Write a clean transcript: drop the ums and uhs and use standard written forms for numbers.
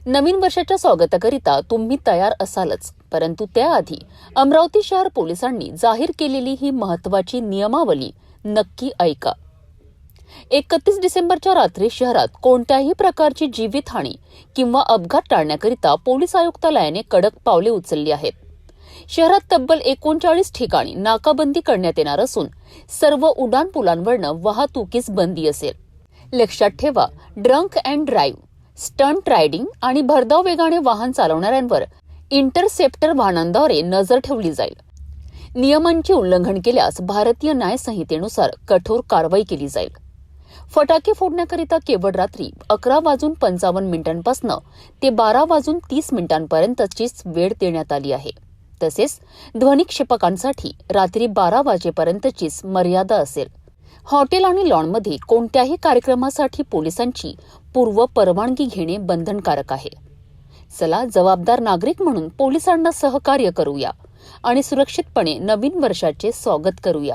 नवीन वर्षाच्या स्वागताकरिता तुम्ही तयार असालच, परंतु त्याआधी अमरावती शहर पोलिसांनी जाहीर केलेली ही महत्त्वाची नियमावली नक्की ऐका। 31 डिसेंबरच्या रात्री शहरात कोणत्याही प्रकारची जीवितहानी किंवा अपघात टाळण्याकरिता पोलीस आयुक्तालयाने कडक पावले उचलली आहेत। शहरात तब्बल 39 ठिकाणी नाकाबंदी करण्यात येणार असून सर्व उड्डाणपुलांवरनं वाहतुकीस बंदी असेल। लक्षात ठेवा, drunk and drive, stunt riding आणि भरधाव वेगाने वाहन चालवणाऱ्यांवर इंटरसेप्टर वाहनांद्वारे नजर ठेवली जाईल। नियमांचे उल्लंघन केल्यास भारतीय न्याय संहितेनुसार कठोर कारवाई केली जाईल। फटाके फोडण्याकरिता केवळ रात्री 11:55 ते 12:30 वेळ देण्यात आली आहे। तसेच ध्वनिक्षेपकांसाठी रात्री 12 वाजेपर्यंतचीच मर्यादा असेल। हॉटेल आणि लॉनमध्ये कोणत्याही कार्यक्रमासाठी पोलिसांची पूर्व परवानगी घेणे बंधनकारक आहे। चला, जबाबदार नागरिक म्हणून पोलिसांना सहकार्य करूया आणि सुरक्षितपणे नवीन वर्षाचे स्वागत करूया।